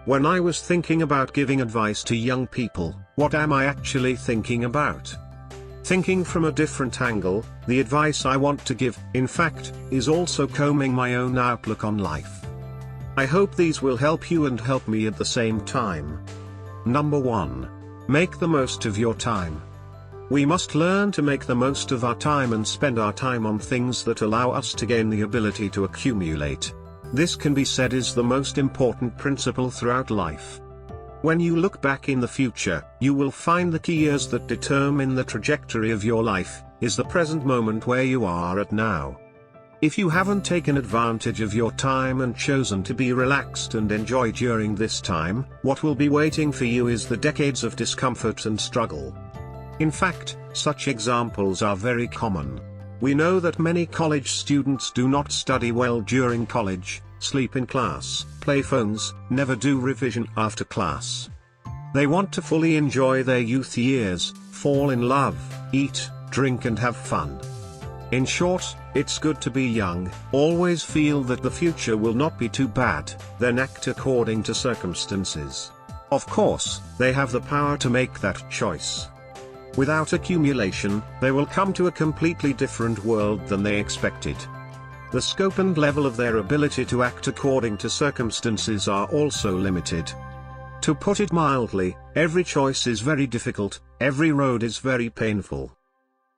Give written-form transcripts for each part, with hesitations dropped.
When I was thinking about giving advice to young people, what am I actually thinking about? Thinking from a different angle, the advice I want to give, in fact, is also combing my own outlook on life. I hope these will help you and help me at the same time. Number 1. Make the most of your time. We must learn to make the most of our time and spend our time on things that allow us to gain the ability to accumulate. This can be said is the most important principle throughout life. When you look back in the future, you will find the key years that determine the trajectory of your life, is the present moment where you are at now. If you haven't taken advantage of your time and chosen to be relaxed and enjoy during this time, what will be waiting for you is the decades of discomfort and struggle. In fact, such examples are very common. We know that many college students do not study well during college, sleep in class, play phones, never do revision after class. They want to fully enjoy their youth years, fall in love, eat, drink and have fun. In short, it's good to be young, always feel that the future will not be too bad, then act according to circumstances. Of course, they have the power to make that choice. Without accumulation, they will come to a completely different world than they expected. The scope and level of their ability to act according to circumstances are also limited. To put it mildly, every choice is very difficult, every road is very painful.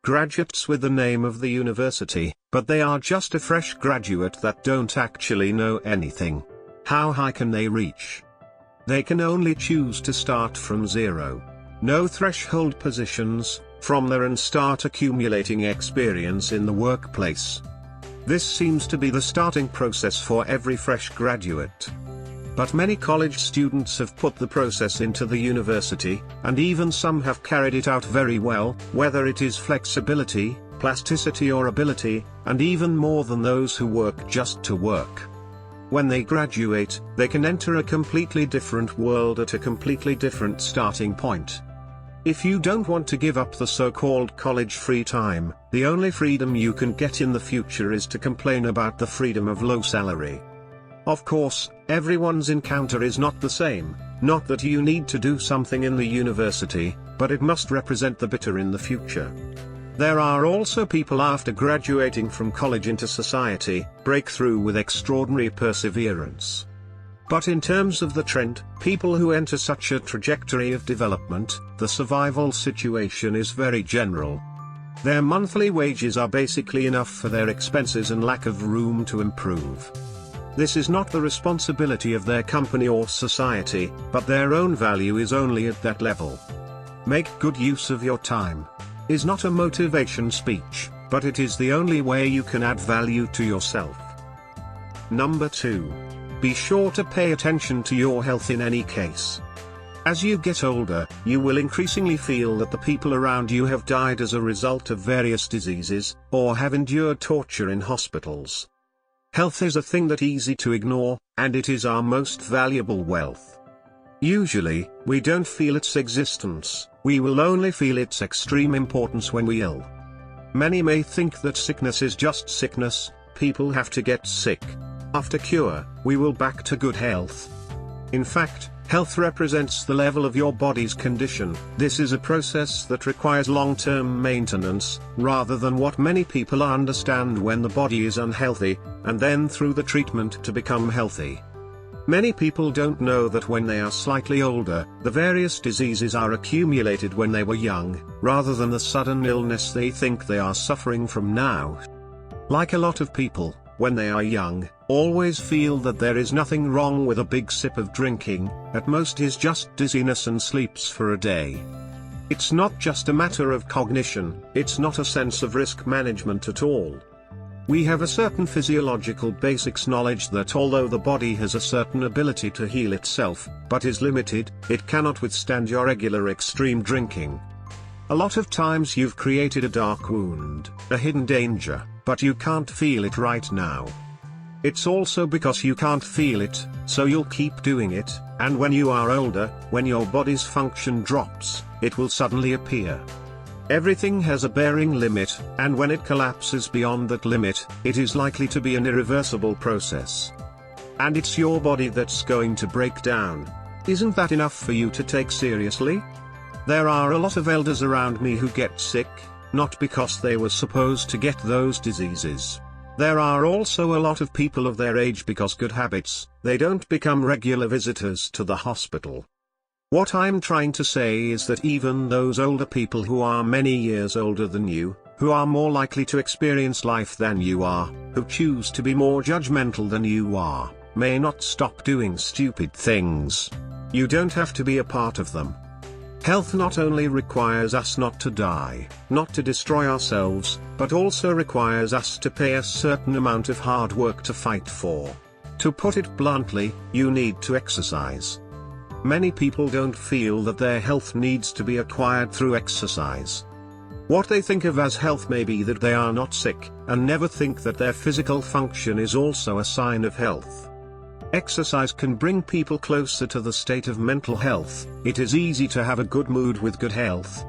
Graduates with the name of the university, but they are just a fresh graduate that don't actually know anything. How high can they reach? They can only choose to start from zero. No threshold positions, from there and start accumulating experience in the workplace. This seems to be the starting process for every fresh graduate. But many college students have put the process into the university, and even some have carried it out very well, whether it is flexibility, plasticity or ability, and even more than those who work just to work. When they graduate, they can enter a completely different world at a completely different starting point. If you don't want to give up the so-called college free time, the only freedom you can get in the future is to complain about the freedom of low salary. Of course, everyone's encounter is not the same, not that you need to do something in the university, but it must represent the better in the future. There are also people after graduating from college into society, break through with extraordinary perseverance. But in terms of the trend, people who enter such a trajectory of development, the survival situation is very general. Their monthly wages are basically enough for their expenses and lack of room to improve. This is not the responsibility of their company or society, but their own value is only at that level. Make good use of your time is not a motivation speech, but it is the only way you can add value to yourself. Number 2. Be sure to pay attention to your health in any case. As you get older, you will increasingly feel that the people around you have died as a result of various diseases, or have endured torture in hospitals. Health is a thing that's easy to ignore, and it is our most valuable wealth. Usually, we don't feel its existence, we will only feel its extreme importance when we're ill. Many may think that sickness is just sickness, people have to get sick. After cure, we will back to good health. In fact, health represents the level of your body's condition. This is a process that requires long-term maintenance, rather than what many people understand when the body is unhealthy, and then through the treatment to become healthy. Many people don't know that when they are slightly older, the various diseases are accumulated when they were young, rather than the sudden illness they think they are suffering from now. Like a lot of people, when they are young, always feel that there is nothing wrong with a big sip of drinking, at most is just dizziness and sleeps for a day. It's not just a matter of cognition, it's not a sense of risk management at all. We have a certain physiological basics knowledge that although the body has a certain ability to heal itself, but is limited, it cannot withstand your regular extreme drinking. A lot of times you've created a dark wound, a hidden danger, but you can't feel it right now. It's also because you can't feel it, so you'll keep doing it, and when you are older, when your body's function drops, it will suddenly appear. Everything has a bearing limit, and when it collapses beyond that limit, it is likely to be an irreversible process. and it's your body that's going to break down. Isn't that enough for you to take seriously? There are a lot of elders around me who get sick, not because they were supposed to get those diseases. There are also a lot of people of their age because good habits, they don't become regular visitors to the hospital. What I'm trying to say is that even those older people who are many years older than you, who are more likely to experience life than you are, who choose to be more judgmental than you are, may not stop doing stupid things. You don't have to be a part of them. Health not only requires us not to die, not to destroy ourselves, but also requires us to pay a certain amount of hard work to fight for. To put it bluntly, you need to exercise. Many people don't feel that their health needs to be acquired through exercise. What they think of as health may be that they are not sick, and never think that their physical function is also a sign of health. Exercise can bring people closer to the state of mental health. It is easy to have a good mood with good health.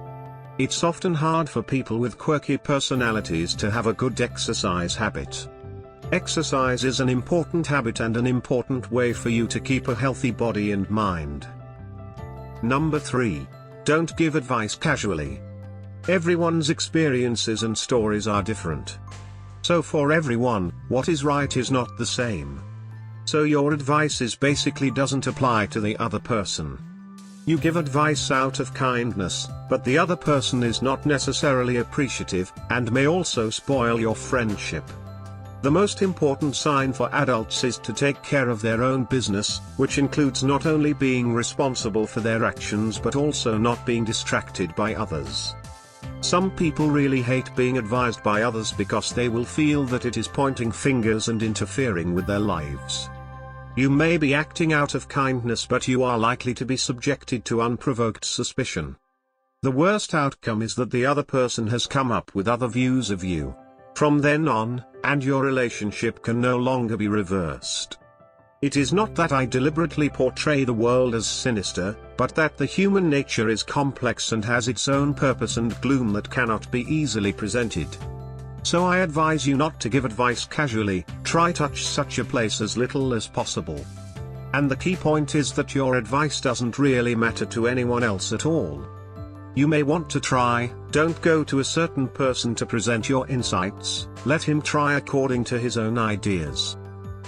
It's often hard for people with quirky personalities to have a good exercise habit. Exercise is an important habit and an important way for you to keep a healthy body and mind. Number 3. Don't give advice casually. Everyone's experiences and stories are different. So for everyone, what is right is not the same. So your advice basically doesn't apply to the other person. You give advice out of kindness, but the other person is not necessarily appreciative, and may also spoil your friendship. The most important sign for adults is to take care of their own business, which includes not only being responsible for their actions but also not being distracted by others. Some people really hate being advised by others because they will feel that it is pointing fingers and interfering with their lives. You may be acting out of kindness, but you are likely to be subjected to unprovoked suspicion. The worst outcome is that the other person has come up with other views of you. From then on, and your relationship can no longer be reversed. It is not that I deliberately portray the world as sinister, but that the human nature is complex and has its own purpose and gloom that cannot be easily presented. So I advise you not to give advice casually, try touch such a place as little as possible. And the key point is that your advice doesn't really matter to anyone else at all. You may want to try, don't go to a certain person to present your insights, let him try according to his own ideas.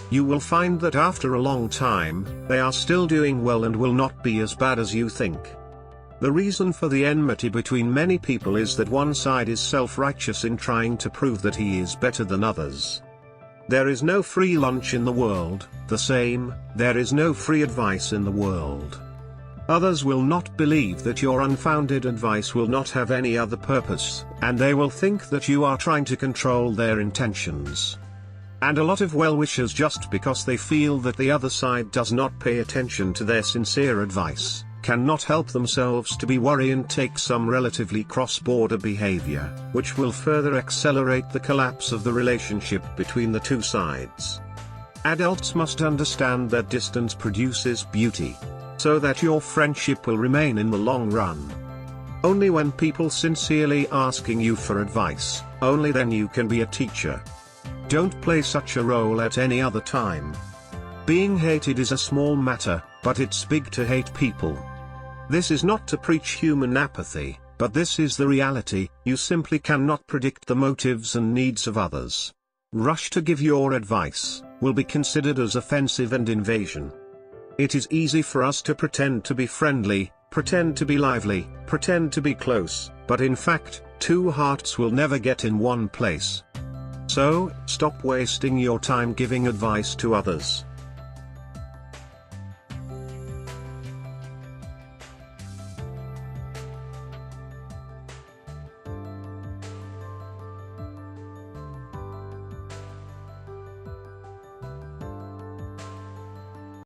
You will find that after a long time, they are still doing well and will not be as bad as you think. The reason for the enmity between many people is that one side is self-righteous in trying to prove that he is better than others. There is no free lunch in the world, there is no free advice in the world. Others will not believe that your unfounded advice will not have any other purpose, and they will think that you are trying to control their intentions. And a lot of well-wishers, just because they feel that the other side does not pay attention to their sincere advice, cannot help themselves to be worried and take some relatively cross-border behavior, which will further accelerate the collapse of the relationship between the two sides. Adults must understand that distance produces beauty, so that your friendship will remain in the long run. Only when people sincerely asking you for advice, only then you can be a teacher. Don't play such a role at any other time. Being hated is a small matter, but it's big to hate people. This is not to preach human apathy, but this is the reality. You simply cannot predict the motives and needs of others. Rush to give your advice will be considered as offensive and invasion. It is easy for us to pretend to be friendly, pretend to be lively, pretend to be close, but in fact, two hearts will never get in one place. So, stop wasting your time giving advice to others.